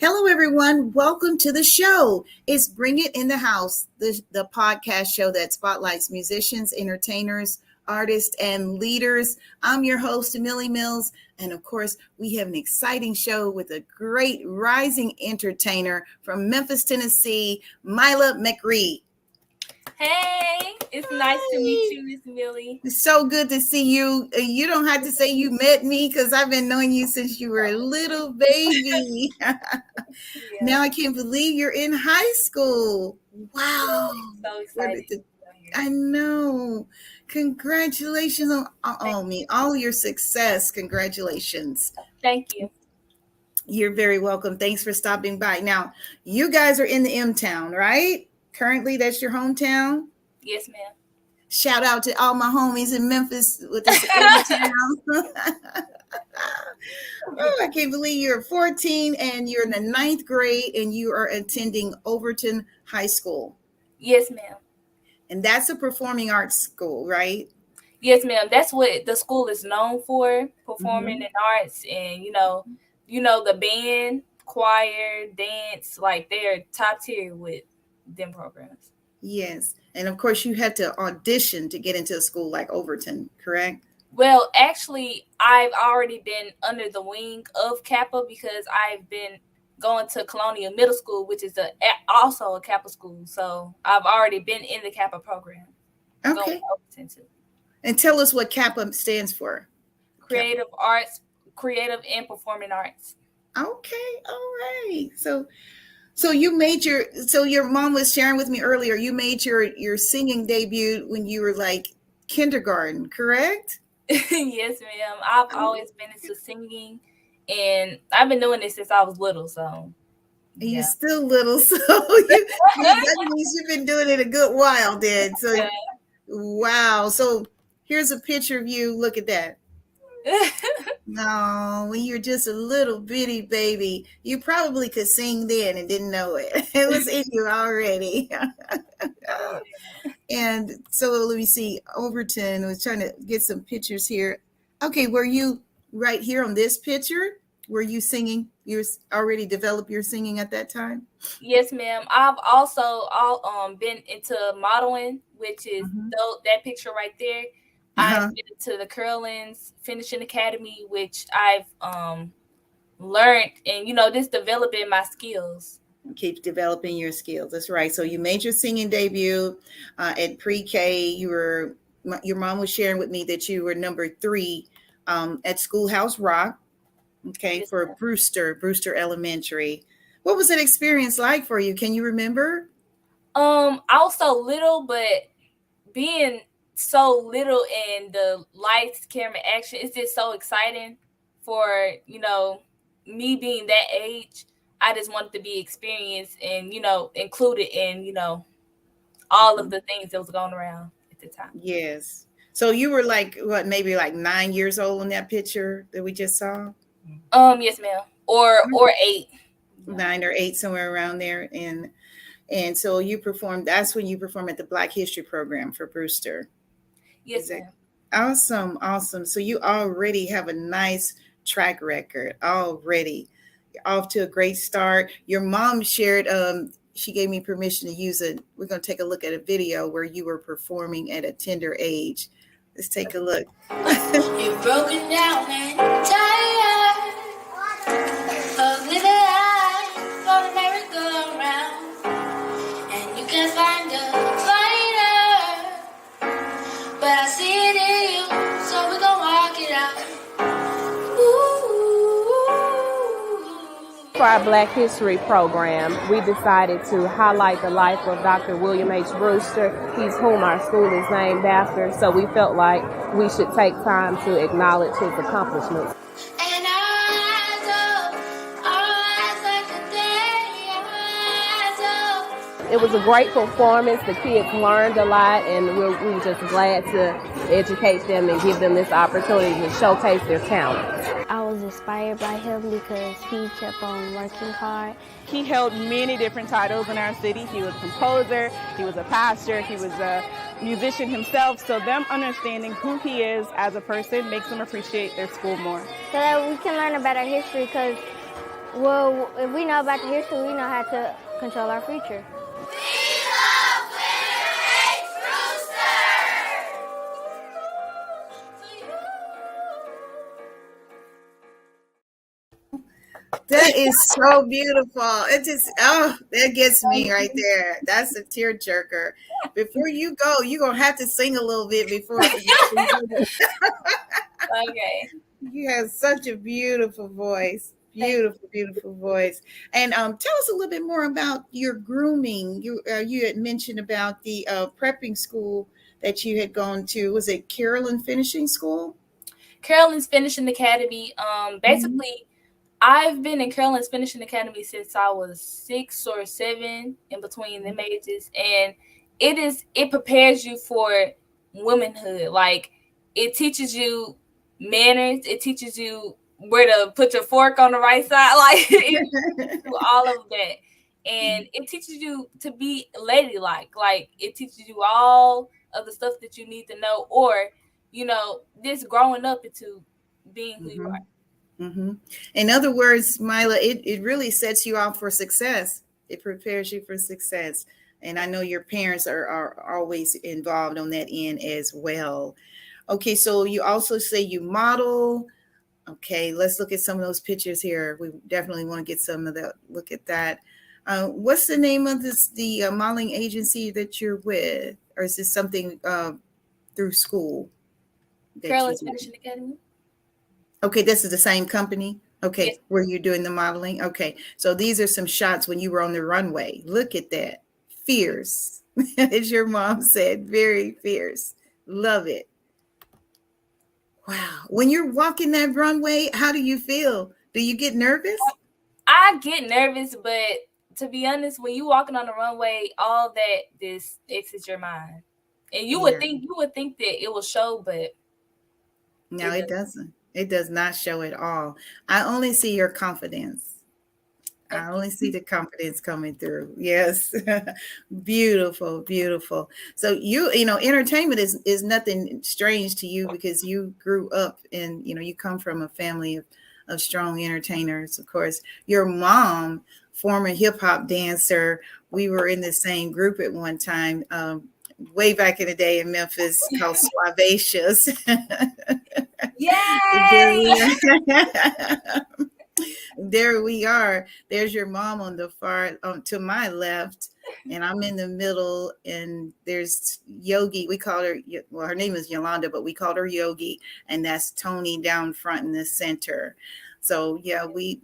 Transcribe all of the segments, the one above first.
Hello, everyone. Welcome to the show. It's Bring It in the House, the podcast show that spotlights musicians, entertainers, artists, and leaders. I'm your host, Millie Mills. And of course, we have an exciting show with a great rising entertainer from Memphis, Tennessee, Mila McRee. Hey, it's nice to meet you, Miss Millie. It's so good to see you. You don't have to say you met me because I've been knowing you since you were a little baby. Now I can't believe you're in high school. Wow. So excited. I know. Congratulations on all your success. Congratulations. Thank you. You're very welcome. Thanks for stopping by. Now, you guys are in the M-Town, right? Currently, that's your hometown? Yes, ma'am. Shout out to all my homies in Memphis with this M-Town. Oh, I can't believe you're 14 and you're in the 9th grade and you are attending Overton High School. Yes, ma'am. And that's a performing arts school, right? Yes, ma'am. That's what the school is known for, performing in arts and, you know, the band, choir, dance, like they're top tier with them programs. Yes. And of course you had to audition to get into a school like Overton, correct? Well, actually, I've already been under the wing of Kappa because I've been going to Colonial Middle School, which is also a Kappa school. So I've already been in the Kappa program. Okay. And tell us what Kappa stands for. Creative arts, creative and performing arts. Okay. All right. So you made your mom was sharing with me earlier, you made your singing debut when you were like kindergarten, correct? Yes, ma'am. I've always been into singing and I've been doing this since I was little, so. Yeah. You're still little, so that means you've been doing it a good while then. So yeah. Wow. So here's a picture of you. Look at that. No, when you're just a little bitty baby, you probably could sing then and didn't know it. It was in you already. And so let me see. Overton, I was trying to get some pictures here. Okay, were you right here on this picture? Were you singing? You already developed your singing at that time? Yes, ma'am. I've also been into modeling, which is that picture right there. I've been to the Curlin's Finishing Academy, which I've learned and, just developing my skills. Keep developing your skills. That's right. So you made your singing debut at pre-K. Your mom was sharing with me that you were number 3 at Schoolhouse Rock. Okay, yes, for Brewster Elementary. What was that experience like for you? Can you remember? I was so little, but being so little and the lights, camera, action, it's just so exciting for, me being that age. I just wanted to be experienced and, included in, all of the things that was going around at the time. Yes. So you were like, what, maybe like 9 years old in that picture that we just saw? Yes, ma'am. Or 8. 9 or 8, somewhere around there. And so you performed, that's when you performed at the Black History Program for Brewster. Yes, ma'am. Awesome. So you already have a nice track record already. You're off to a great start. Your mom shared, she gave me permission to use it. We're going to take a look at a video where you were performing at a tender age. Let's take a look. You're broken down and tired of living life on a merry-go-round, and you can't find a fighter, but I see it in you, so we're gonna walk it out. For our Black History program, we decided to highlight the life of Dr. William H. Brewster. He's whom our school is named after, so we felt like we should take time to acknowledge his accomplishments. It was a great performance. The kids learned a lot, and we were just glad to educate them and give them this opportunity to showcase their talents. I was inspired by him because he kept on working hard. He held many different titles in our city. He was a composer, he was a pastor, he was a musician himself. So them understanding who he is as a person makes them appreciate their school more. So that we can learn about our history, because Well, if we know about the history, we know how to control our future. That is so beautiful. It just, oh, that gets me right there. That's a tearjerker. Before you go, you're going to have to sing a little bit before. Okay. You have such a beautiful voice. Beautiful, beautiful voice. And tell us a little bit more about your grooming. You had mentioned about the prepping school that you had gone to. Was it Carolyn Finishing School? Carolyn's Finishing Academy. Basically, I've been in Carolyn's Finishing Academy since I was 6 or 7, in between them ages, and it prepares you for womanhood. Like, it teaches you manners. It teaches you where to put your fork on the right side. Like, it teaches you all of that, and it teaches you to be ladylike. Like, it teaches you all of the stuff that you need to know, or this growing up into being who you are. Mm-hmm. In other words, Mila, it really sets you up for success. It prepares you for success. And I know your parents are always involved on that end as well. Okay, so you also say you model. Okay, let's look at some of those pictures here. We definitely want to get some of that. Look at that. What's the name of the modeling agency that you're with? Or is this something through school? Carolyn's Finishing Academy. Okay, this is the same company. Okay, Yes. Where you're doing the modeling. Okay, so these are some shots when you were on the runway. Look at that. Fierce, as your mom said, very fierce. Love it. Wow. When you're walking that runway, how do you feel? Do you get nervous? I get nervous, but to be honest, when you walking on the runway, all that this exits your mind. And you would think that it will show, but no, it doesn't. It does not show at all. I only see your confidence. I only see the confidence coming through. Yes. Beautiful, beautiful. So you know, entertainment is nothing strange to you because you grew up and, you come from a family of strong entertainers. Of course, your mom, former hip hop dancer. We were in the same group at one time, way back in the day in Memphis called Suavacious. yay! There we are. There's your mom on the far to my left, and I'm in the middle. And there's Yogi. We call her, well, her name is Yolanda, but we called her Yogi, and that's Tony down front in the center. So yeah, we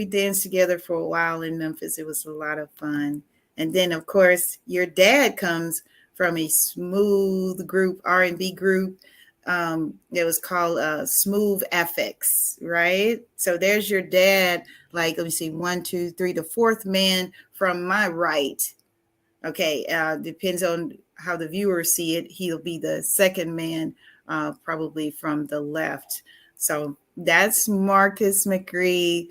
danced together for a while in Memphis. It was a lot of fun. And then of course your dad comes from a smooth group, R&B group. It was called Smooth FX, right? So there's your dad, like, let me see, 1, 2, 3, the fourth man from my right. Okay, depends on how the viewers see it. He'll be the second man, probably from the left. So that's Marcus McCree,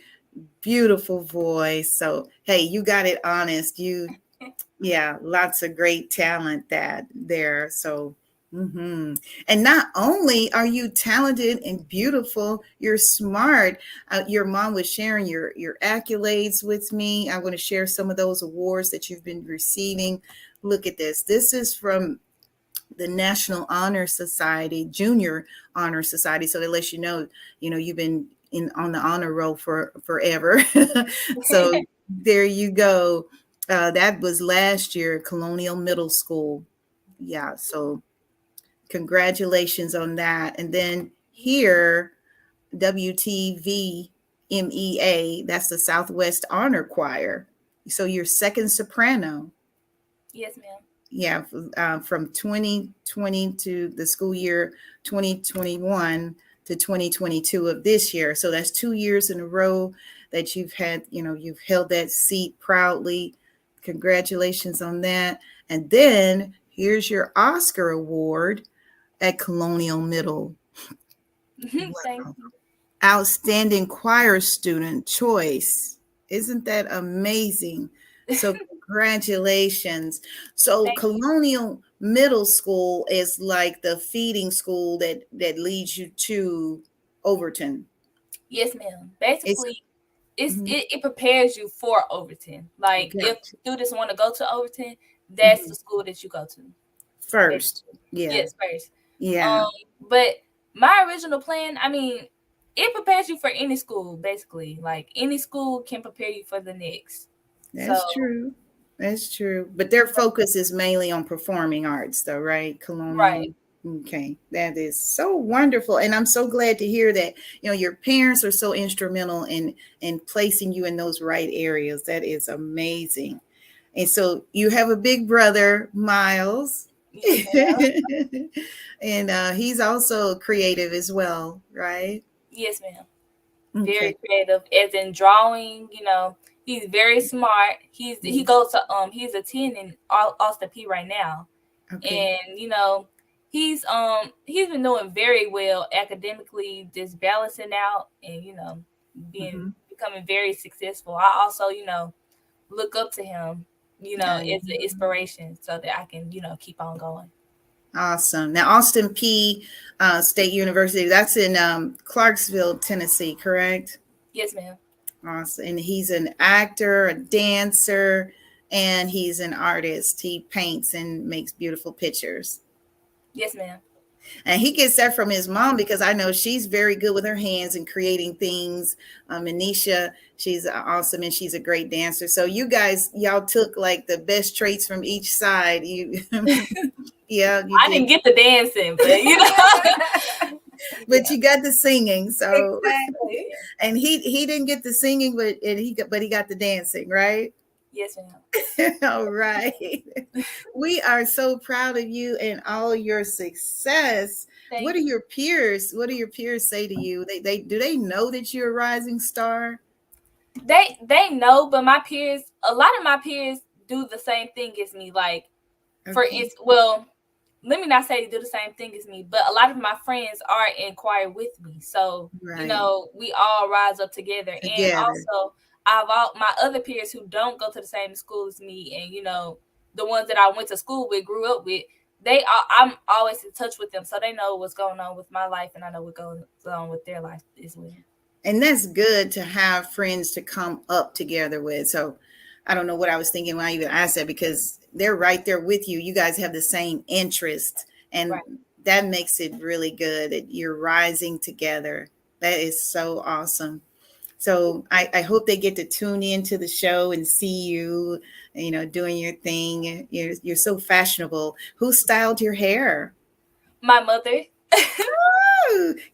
beautiful voice. So, hey, you got it honest. Yeah, lots of great talent there. So, and not only are you talented and beautiful, you're smart. Your mom was sharing your accolades with me. I want to share some of those awards that you've been receiving. Look at this. This is from the National Honor Society, Junior Honor Society. So they let you know, you've been on the honor roll for forever. So there you go. That was last year, Colonial Middle School. Yeah, so congratulations on that. And then here, WTVMEA, that's the Southwest Honor Choir. So you're second soprano. Yes, ma'am. Yeah, from 2020 to the school year 2021 to 2022 of this year. So that's 2 years in a row that you've had, you've held that seat proudly. Congratulations on that. And then here's your Oscar award at Colonial Middle. Wow. Thank you. Outstanding choir student choice. Isn't that amazing? So congratulations. So Colonial Middle School is like the feeding school that leads you to Overton. Yes, ma'am. Basically, it prepares you for Overton. Like if Gotcha. students want to go to Overton, that's the school that you go to. First. Yeah. Yes, first. Yeah. But my original plan, I mean, it prepares you for any school, basically. Like any school can prepare you for the next. That's true. That's true. But their focus is mainly on performing arts, though, right? Colonial. Right. Okay. That is so wonderful. And I'm so glad to hear that, your parents are so instrumental in placing you in those right areas. That is amazing. And so you have a big brother, Miles. Yes, And he's also creative as well, right? yes, ma'am. Okay. Very creative, as in drawing. He's very smart. He goes to he's attending Austin P right now, Okay. and he's been doing very well academically, just balancing out and becoming very successful. I also look up to him, as an inspiration, so that I can keep on going. Awesome. Now, Austin P State University, that's in Clarksville, Tennessee, correct? Yes, ma'am. Awesome. And he's an actor, a dancer, and he's an artist. He paints and makes beautiful pictures. Yes, ma'am. And he gets that from his mom, because I know she's very good with her hands and creating things. Anisha, she's awesome, and she's a great dancer. So y'all took like the best traits from each side. Yeah, I didn't get the dancing, but but you got the singing. So exactly. and he didn't get the singing, but he got the dancing, right? Yes, ma'am. All right. We are so proud of you and all your success. What do your peers say to you? They do they know that you're a rising star? They know, but a lot of my peers do the same thing as me. Like, for instance, well, let me not say they do the same thing as me, but a lot of my friends are in choir with me. So, Right. We all rise up together. And also, my other peers who don't go to the same school as me, and, the ones that I went to school with, grew up with, I'm always in touch with them. So they know what's going on with my life, and I know what goes on with their life as well. And that's good to have friends to come up together with. So I don't know what I was thinking when I even asked that, because they're right there with you. You guys have the same interest, and that makes it really good that you're rising together. That is so awesome. So I hope they get to tune into the show and see you, doing your thing. You're so fashionable. Who styled your hair? My mother.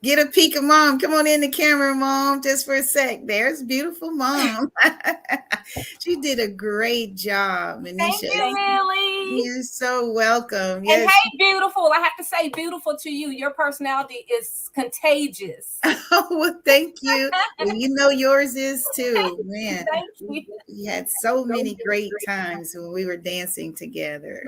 Get a peek of mom. Come on in the camera, mom, just for a sec. There's beautiful mom. She did a great job, Manisha. Thank you, Millie. You're so welcome. Yes. And hey, beautiful. I have to say, beautiful to you. Your personality is contagious. Oh, well, thank you. Well, yours is too, man. Thank you. We had so many great times when we were dancing together.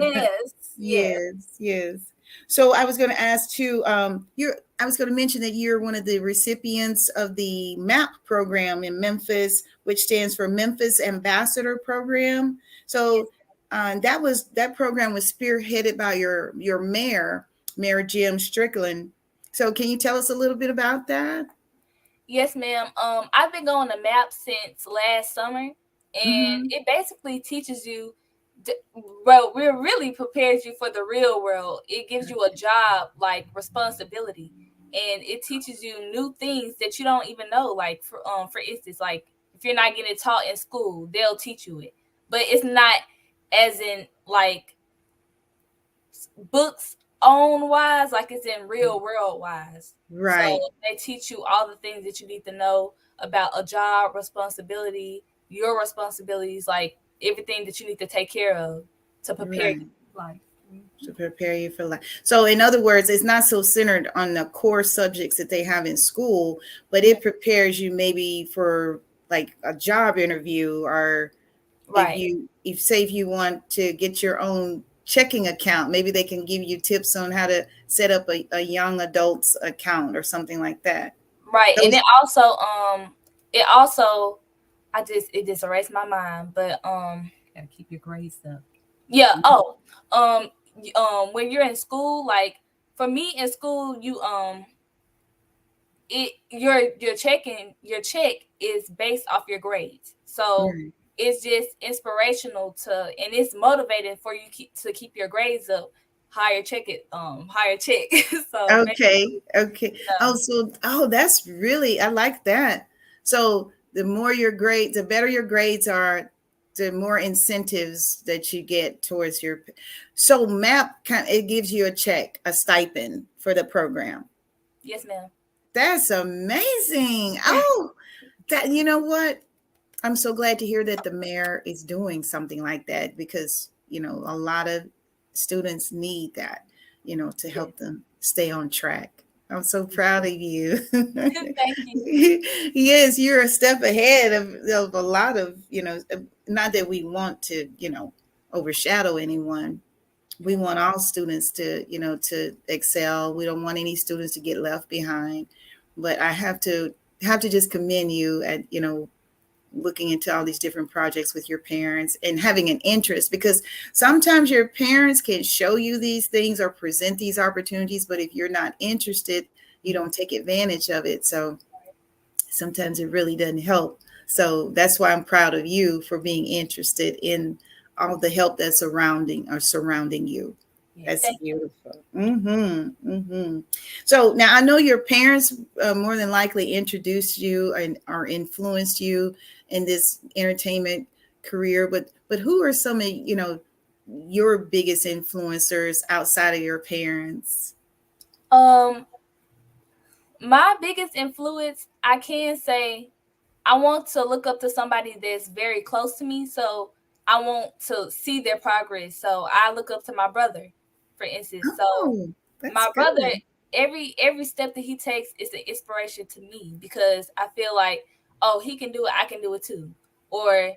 Yes. So I was going to ask too, I was going to mention that you're one of the recipients of the MAP program in Memphis, which stands for Memphis Ambassador Program. So that program was spearheaded by your Mayor Jim Strickland. So can you tell us a little bit about that? Yes, ma'am. I've been going to MAP since last summer, and it basically teaches you, well, it really prepares you for the real world. It gives you a job, like responsibility, and it teaches you new things that you don't even know. Like for instance, like if you're not getting taught in school, they'll teach you it, but it's not as in like books own wise, like it's in real world wise. Right. So they teach you all the things that you need to know about a job, responsibility, your responsibilities, like everything that you need to take care of to prepare you for life. To prepare you for life. So in other words, it's not so centered on the core subjects that they have in school, but it prepares you maybe for like a job interview, or if you want to get your own checking account, maybe they can give you tips on how to set up a young adult's account or something like that. Right. And it just erased my mind, but gotta keep your grades up. Yeah. When you're in school, like for me in school, your check is based off your grades. So Right. it's just inspirational and it's motivating for you to keep your grades up. Higher check. So Okay. Okay. know. That's really, I like that. So the more your grade, the better your grades are, the more incentives that you get towards your. So MAP it gives you a stipend for the program. Yes, ma'am. That's amazing. Oh, that, you know what? I'm so glad to hear that the mayor is doing something like that, because, a lot of students need that, to help them stay on track. I'm so proud of you. Thank you. Yes, you're a step ahead of a lot of, not that we want to, overshadow anyone. We want all students to, to excel. We don't want any students to get left behind. But I have to just commend you at, looking into all these different projects with your parents and having an interest, because sometimes your parents can show you these things or present these opportunities, but if you're not interested, you don't take advantage of it. So sometimes it really doesn't help. So that's why I'm proud of you for being interested in all the help that's surrounding you. That's beautiful. So now I know your parents more than likely introduced you or influenced you in this entertainment career, but who are some of your biggest influencers outside of your parents? My biggest influence, I can say, I want to look up to somebody that's very close to me, so I want to see their progress. So I look up to my brother, for instance. So my brother, every step that he takes is an inspiration to me, because I feel like, oh, he can do it, I can do it too. Or,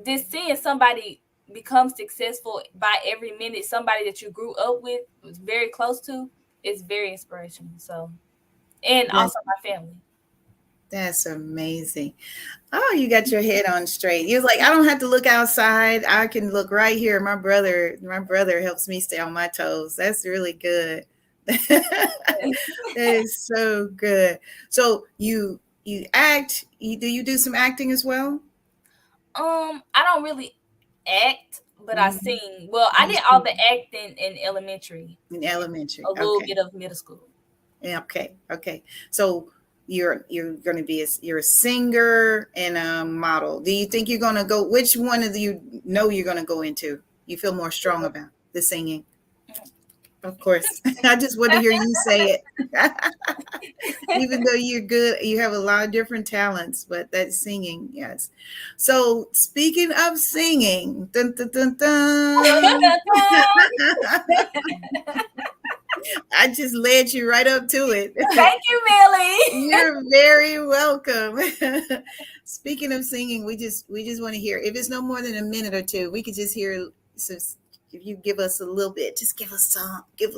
just seeing somebody become successful by every minute, somebody that you grew up with, was very close to, is very inspirational. So, and also my family. That's amazing. Oh, you got your head on straight. You're like, I don't have to look outside. I can look right here. My brother helps me stay on my toes. That's really good. That is so good. So you act, do you do some acting as well? I don't really act, but I sing. Well, I did all the acting in elementary. In elementary. A little bit of middle school. Yeah, okay. So you're going to be you're a singer and a model. Do you think you're going to go, which one of you know you're going to go into? You feel more strong about the singing? Of course. I just want to hear you say it. Even though you're good, you have a lot of different talents, but that's singing, yes. So speaking of singing, dun, dun, dun, dun. I just led you right up to it. Thank you, Millie. You're very welcome. Speaking of singing, we just want to hear, if it's no more than a minute or two, we could just hear, so if you give us a little bit, just give us some. Okay.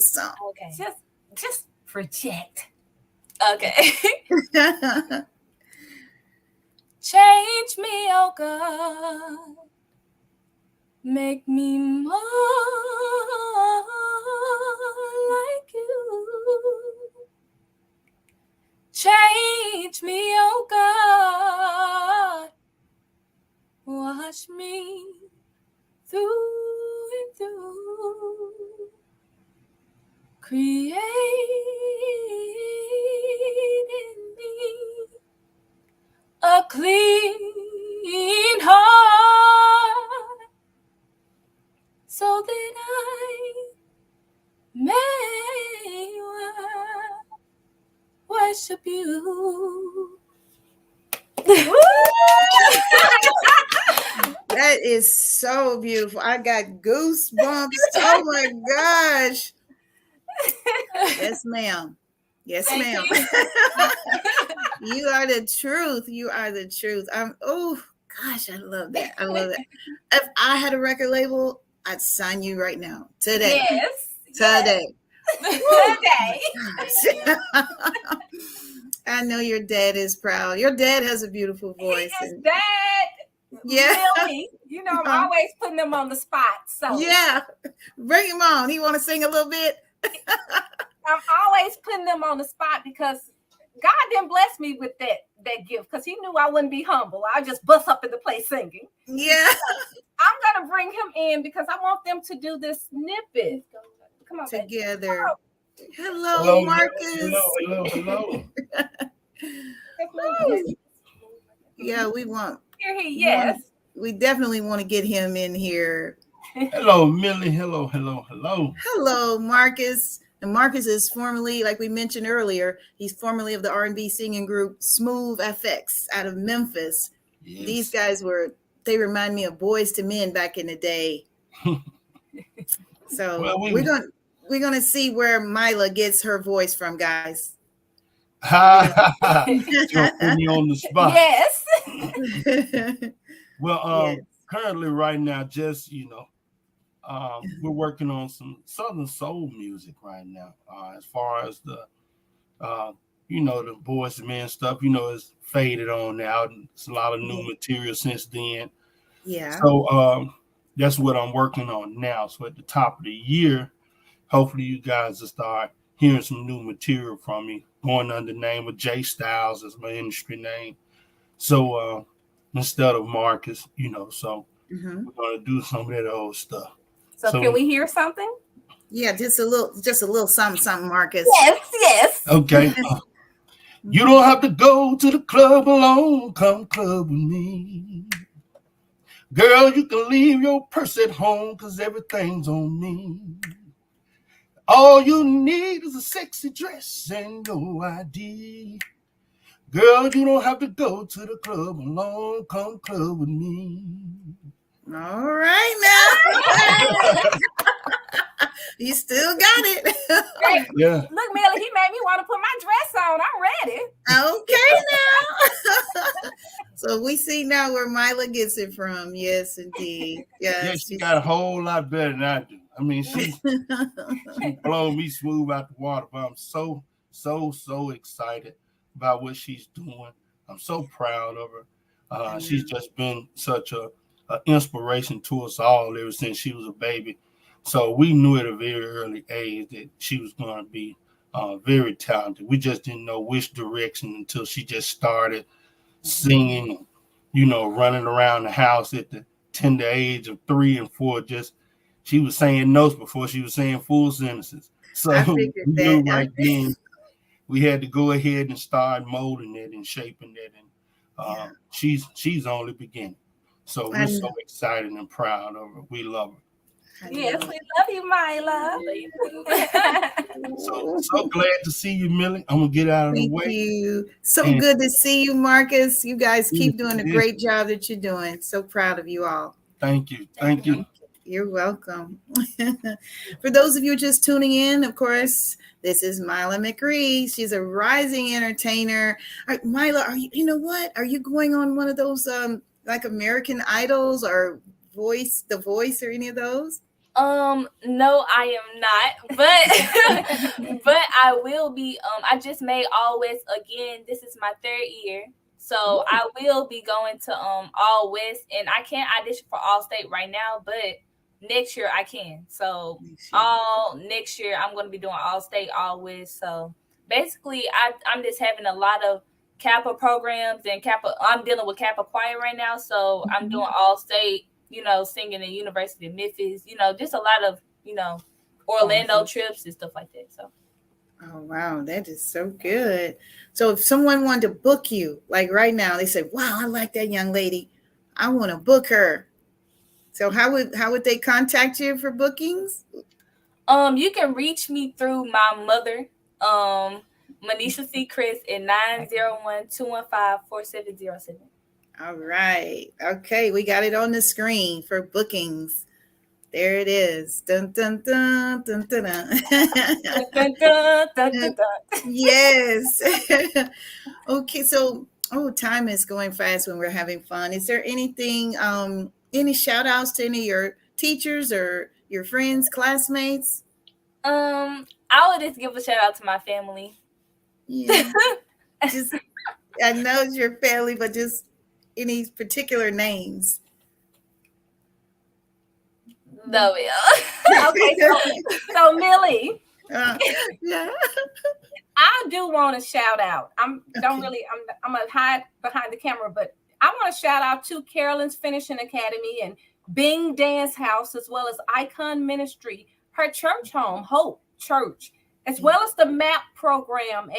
Just project. Okay. Change me, oh God. Make me more like you. Change me, oh God. Wash me through and through. Create in me a clean heart, so that I may worship you. That is so beautiful. I got goosebumps. Oh my gosh. Yes, ma'am. Yes, ma'am. You are the truth. You are the truth. Oh gosh, I love that. If I had a record label, I'd sign you right now. Today. Yes. Today. Today. I know your dad is proud. Your dad has a beautiful voice. His dad. Yeah. Really? I'm always putting them on the spot. So yeah. Bring him on. He want to sing a little bit? I'm always putting them on the spot because God didn't bless me with that gift because he knew I wouldn't be humble. I just bust up in the place singing. Yeah. I'm gonna bring him in because I want them to do this snippet. Come on, baby. Together. Hello, Hello, Marcus. hello. Yeah, we want. Here he, yes. We definitely want to get him in here. Hello, Millie. Hello. Hello, Marcus. And Marcus is formerly, like we mentioned earlier, he's formerly of the R&B singing group Smooth FX out of Memphis. Yes. These guys they remind me of Boys to Men back in the day. So Well, we're gonna see where Mila gets her voice from, guys. Don't put me on the spot. Yes. Well, Yes. currently right now, just we're working on some Southern soul music right now. As far as the the Boys to Men stuff, it's faded on now. It's a lot of new material since then. Yeah. So that's what I'm working on now. So at the top of the year, hopefully you guys will start hearing some new material from me, going under the name of J Styles as my industry name. So instead of Marcus, so we're gonna do some of that old stuff. So can we hear something? Yeah, just a little something, Marcus. Yes. Okay. You don't have to go to the club alone. Come club with me. Girl, you can leave your purse at home because everything's on me. All you need is a sexy dress and no ID. Girl, you don't have to go to the club alone. Come club with me. All right now. You still got it. Yeah. Look, Millie, he made me want to put my dress on. I'm ready. Okay now. So we see now where Mila gets it from. Yes, indeed. Yeah, she got a whole lot better than I do. I mean, she blown me smooth out the water, but I'm so excited about what she's doing. I'm so proud of her. She's just been such a inspiration to us all ever since she was a baby. So we knew at a very early age that she was going to be very talented. We just didn't know which direction until she just started singing, running around the house at the tender age of 3 and 4. She was saying notes before she was saying full sentences. So we knew right then we had to go ahead and start molding it and shaping it. And she's only beginning. So we're so excited and proud of her. We love her. Yes, we love you, Mila. So glad to see you, Millie. I'm gonna get out of the way. Thank you. So good to see you, Marcus. You guys keep doing a great job that you're doing. So proud of you all. Thank you. Thank you. You're welcome. For those of you just tuning in, of course, this is Mila McCree. She's a rising entertainer. Mila, are you going on one of those like American Idols or The Voice or any of those? No, I am not, but I will be. I just made All West again. This is my 3rd year, so I will be going to All West, and I can't audition for All State right now, but next year I can. So next year I'm going to be doing All State, All West. So basically, I'm just having a lot of Kappa programs and Kappa. I'm dealing with Kappa Choir right now, so I'm doing All State. Singing at University of Memphis, just a lot of, Orlando trips and stuff like that. So. Oh, wow. That is so good. So if someone wanted to book you, like right now, they said, wow, I like that young lady. I want to book her. So how would they contact you for bookings? You can reach me through my mother, Manisha C. Chris at 901-215-4707. All right. Okay. We got it on the screen for bookings. There it is. Dun, dun, dun, dun, dun, dun. Dun, dun, dun, dun, dun. Yes. Okay. So, time is going fast when we're having fun. Is there anything, any shout outs to any of your teachers or your friends, classmates? I would just give a shout out to my family. Yeah. I know it's your family, but just any particular names? No, yeah. Okay, so Millie, Yeah. I do want to shout out. I'm a hide behind the camera, but I want to shout out to Carolyn's Finishing Academy and Bing Dance House, as well as Icon Ministry, her church home, Hope Church, as well as the MAP program,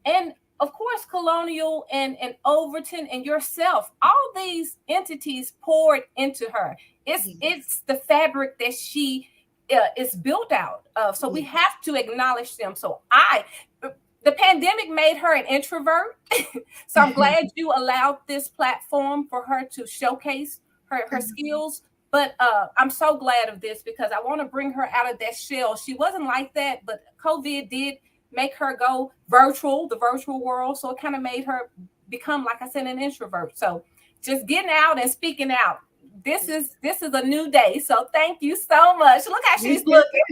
and of course Colonial and Overton and yourself. All these entities poured into her. It's the fabric that she is built out of. So we have to acknowledge them. So the pandemic made her an introvert. So I'm glad you allowed this platform for her to showcase her skills. But I'm so glad of this because I want to bring her out of that shell. She wasn't like that, but COVID did make her go the virtual world. So it kind of made her become, like I said, an introvert. So just getting out and speaking out. This is a new day. So thank you so much. Look how she's looking.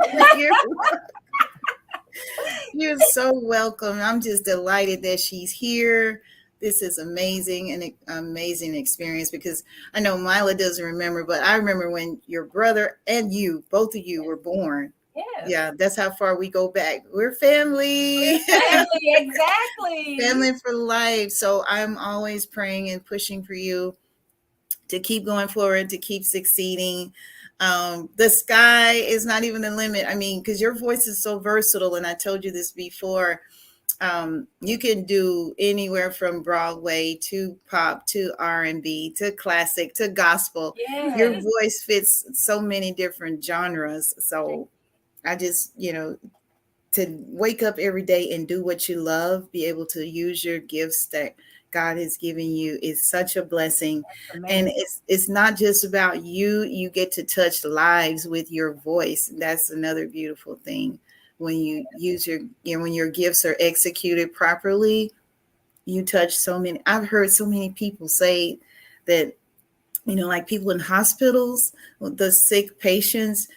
You're so welcome. I'm just delighted that she's here. This is amazing, an amazing experience, because I know Mila doesn't remember, but I remember when your brother and you, both of you, were born. Yes. Yeah, that's how far we go back. We're family. Exactly. Family for life. So I'm always praying and pushing for you to keep going forward, to keep succeeding. The sky is not even the limit. I mean, because your voice is so versatile, and I told you this before. You can do anywhere from Broadway to pop to R&B to classic to gospel. Yes. Your voice fits so many different genres. So I just, to wake up every day and do what you love, be able to use your gifts that God has given you is such a blessing. And it's not just about you. You get to touch lives with your voice. That's another beautiful thing. When you use when your gifts are executed properly, you touch so many. I've heard so many people say that, like people in hospitals, the sick patients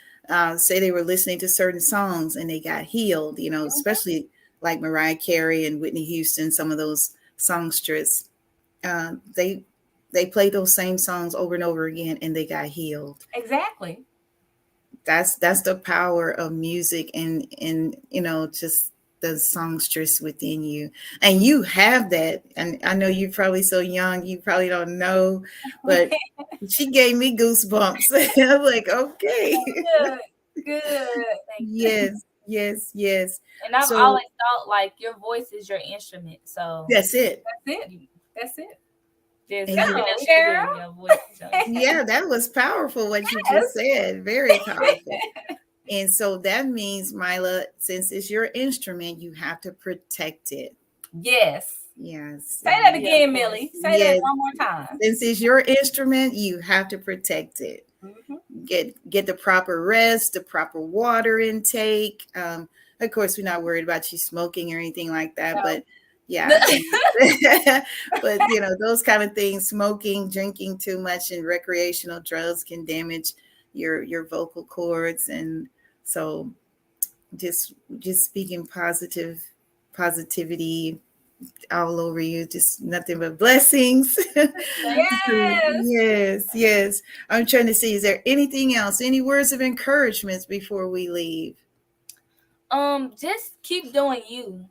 say they were listening to certain songs and they got healed, especially like Mariah Carey and Whitney Houston, some of those songstress. They played those same songs over and over again and they got healed. Exactly. That's the power of music and just the songstress within you. And you have that. And I know you're probably so young, you probably don't know, but she gave me goosebumps. I'm like, okay. Good. Yes. And I've always thought like your voice is your instrument. So that's it. Just Cheryl. Yeah, that was powerful what you just said. Very powerful. And so that means, Mila, since it's your instrument, you have to protect it. Yes. Say that again, Millie. Say that one more time. Since it's your instrument, you have to protect it. Mm-hmm. Get the proper rest, the proper water intake. Of course, we're not worried about you smoking or anything like that, but yeah. But those kind of things, smoking, drinking too much, and recreational drugs can damage your vocal cords. And so just speaking positivity all over you, just nothing but blessings. Yes. I'm trying to see, is there anything else, any words of encouragement before we leave? Just keep doing you.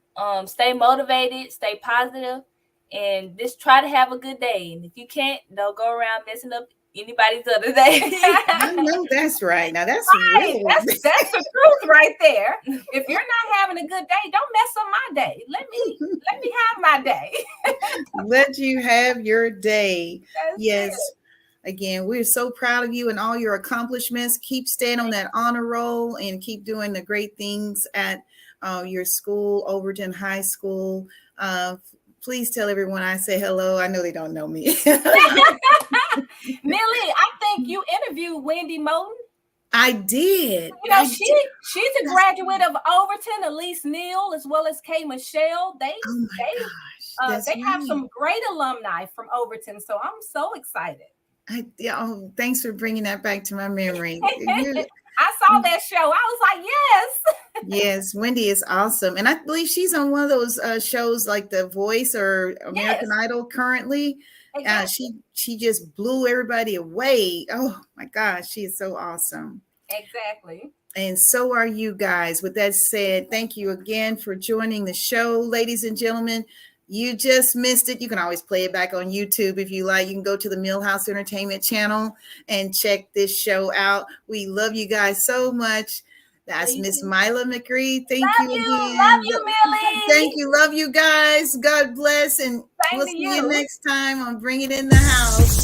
Stay motivated, stay positive, and just try to have a good day. And if you can't, don't go around messing up anybody's other day. I know that's right. Now that's right. That's the truth right there. If you're not having a good day, don't mess up my day. Let me have my day. Let you have your day. That's yes. it. Again, we're so proud of you and all your accomplishments. Keep staying on that honor roll and keep doing the great things at your school, Overton High School. Please tell everyone I say hello. I know they don't know me. Millie, I think you interviewed Wendy Moten. I did. She's a graduate of Overton, Elise Neal, as well as Kay Michelle. They have some great alumni from Overton. So I'm so excited. Thanks for bringing that back to my memory. I saw that show. I was like, yes. Yes, Wendy is awesome. And I believe she's on one of those shows like The Voice or American Idol currently. Exactly. She just blew everybody away. Oh my gosh, she is so awesome. Exactly. And so are you guys. With that said, thank you again for joining the show, ladies and gentlemen. You just missed it. You can always play it back on YouTube if you like. You can go to the Millhouse Entertainment channel and check this show out. We love you guys so much. That's Miss Mila McCree. Thank you again. Love you, Millie. Thank you. Love you guys. God bless. And we'll see you next time on Bring It in the House.